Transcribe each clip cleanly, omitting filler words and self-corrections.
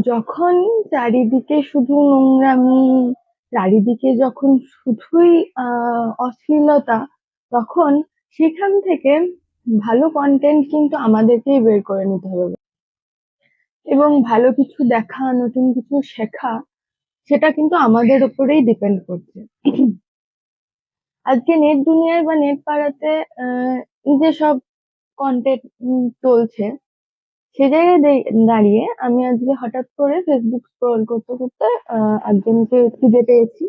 যখন চারিদিকে শুধু নোংরামি, চারিদিকে যখন শুধুই অশ্লীলতা, তখন সেখান থেকে ভালো কন্টেন্ট কিন্তু আমাদেরকেই বের করে নিতে হবে এবং ভালো কিছু দেখা, নতুন কিছু শেখা, সেটা কিন্তু আমাদের উপরেই ডিপেন্ড করছে। আজকে নেট দুনিয়ায় বা নেট পাড়াতে যেসব কন্টেন্ট চলছে, সে জায়গায় দাঁড়িয়ে আমি আজকে হঠাৎ করে ফেসবুক স্ক্রল করতে করতে একজনকে খুঁজে পেয়েছি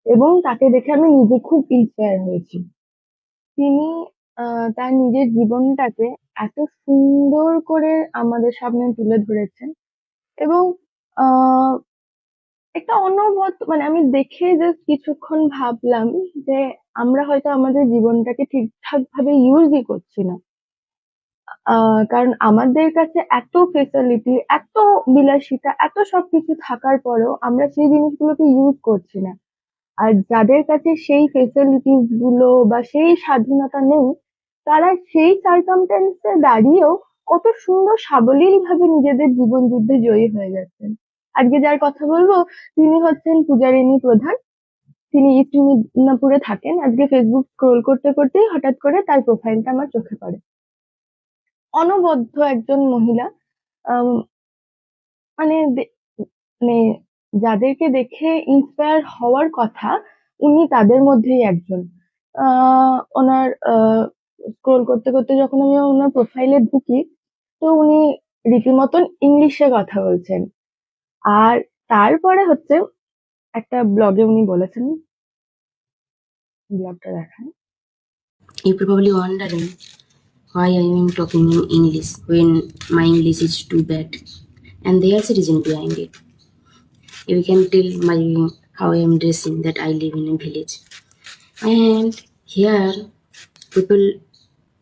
এবং তাকে দেখে আমি নিজে খুব ইন্সপায়ার হয়েছি। তিনি তার নিজের জীবনটাকে এত সুন্দর করে আমাদের সামনে তুলে ধরেছেন এবং আহ একটা অনবদ্য, মানে আমি দেখে জাস্ট কিছুক্ষণ ভাবলাম যে আমরা হয়তো আমাদের জীবনটাকে ঠিকঠাক ভাবে ইউজই করছি না। কারণ আমাদের কাছে এত ফেসিলিটি, এত বিলাসিতা, এত সবকিছু থাকার পরেও আমরা সেই জিনিসগুলোকে ইউজ করছি না। আর যাদের কাছে সেই ফেসিলিটিস গুলো বা সেই স্বাধীনতা নেই, তারা সেই সার্কামস্ট্যান্সে দাঁড়িয়েও কত সুন্দর সাবলীল ভাবে নিজেদের জীবন যুদ্ধে জয়ী হয়ে যাচ্ছেন। আজকে যার কথা বলবো, তিনি হচ্ছেন পূজারিণী প্রধান। তিনি ইস্ট মিদনাপুরে থাকেন। আজকে ফেসবুক স্ক্রোল করতে করতেই হঠাৎ করে তার প্রোফাইলটা আমার চোখে পড়ে। অনবদ্য একজন মহিলা। আম, মানে মানে যাদেরকে দেখে ইন্সপায়ার হওয়ার কথা, উনি তাদের মধ্যেই একজন। ওনার স্ক্রোল করতে করতে যখন আমি ওনার প্রোফাইলে ঢুকি, তো উনি রীতিমতন ইংলিশে কথা বলছেন। আর তারপরে হচ্ছে একটা ব্লগে উনি বলেছেন, ব্লগটা দেখান। You're probably wondering why I am talking in English when my English is too bad. And there's a reason behind it. You can tell by how I am dressing that I live in a village. And here people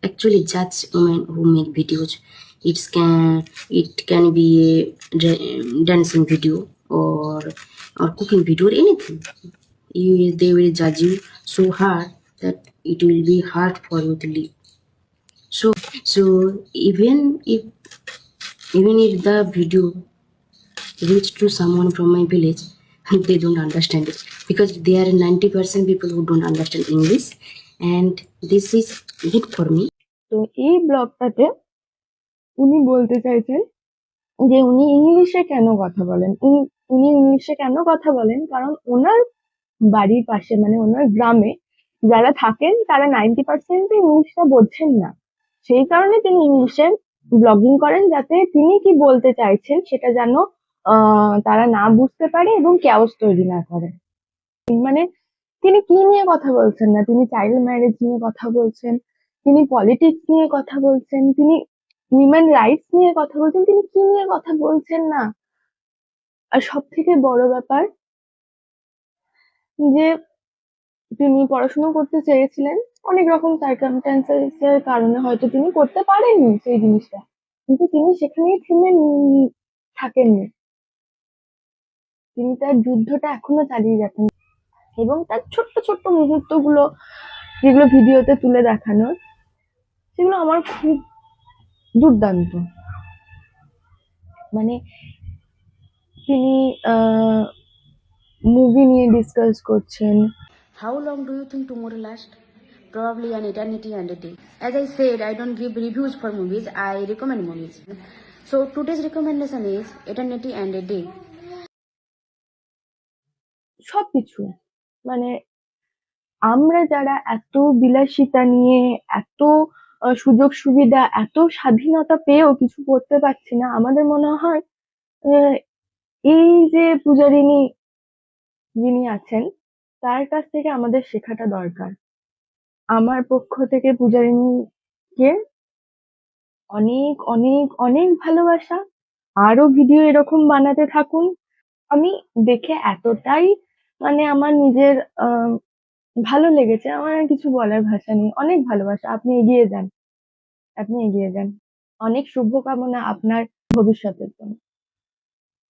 actually judge women who make videos. It can be a dancing video or cooking video or anything. They will judge you so hard that it will be hard for you to live. So even if the video reach to someone from my village, they don't understand it because there are 90% people who don't understand English, and this is good for me. তো এই ব্লগটাতে উনি বলতে চাইছেন যে উনি ইংলিশে কেন কথা বলেন। উনি ইংলিশে কেন কথা বলেন, কারণ ওনার বাড়ির পাশে, মানে ওনার গ্রামে যারা থাকেন তারা 90% ইংলিশটা বোঝেন না। সেই কারণে তিনি ইংলিশে ব্লগিং করেন, যাতে তিনি কি বলতে চাইছেন সেটা যেন তারা না বুঝতে পারে এবং ক্যাওস তৈরি না করে। মানে তিনি কি নিয়ে কথা বলছেন না, তিনি চাইল্ড ম্যারেজ নিয়ে কথা বলছেন, তিনি পলিটিক্স নিয়ে কথা বলছেন, তিনি উইমেন রাইটস নিয়ে কথা বলছেন, তিনি কি নিয়ে কথা বলছেন না। আর সব থেকে বড় ব্যাপার যে তিনি পড়াশোনা করতে চেয়েছিলেন, অনেক রকম সার্কামস্ট্যান্সেস এর কারণে হয়তো তিনি করতে পারেননি সেই জিনিসটা, কিন্তু তিনি সেখানেই থেমে থাকেননি। তিনি তার যুদ্ধটা এখনো চালিয়ে যাচ্ছেন এবং তার ছোট্ট ছোট্ট মুহূর্তগুলো যেগুলো ভিডিওতে তুলে দেখানো, সেগুলো আমার খুব দুর্দান্ত। মানে তিনি মুভি নিয়ে ডিসকাস করছেন। How long do you think tomorrow lasts? Probably an eternity and a day. As I said, I don't give reviews for movies, I recommend movies. So today's recommendation is Eternity and a Day. সবকিছু, মানে আমরা যারা এত বিলাসিতা নিয়ে, এত সুযোগ সুবিধা, এত স্বাধীনতা পেয়েও কিছু করতে পারছি না, আমাদের মনে হয় এই যে পূজারিনী যিনি আছেন, তার কাছ থেকে আমাদের শেখাটা দরকার। আমার পক্ষ থেকে পূজারিনীকে অনেক অনেক অনেক ভালোবাসা। আরো ভিডিও এরকম বানাতে থাকুন। আমি দেখে এতটাই, মানে আমার নিজের ভালো লেগেছে, আমার আর কিছু বলার ভাষা নেই। অনেক ভালোবাসা। আপনি এগিয়ে যান, আপনি এগিয়ে যান। অনেক শুভকামনা আপনার ভবিষ্যতের জন্য।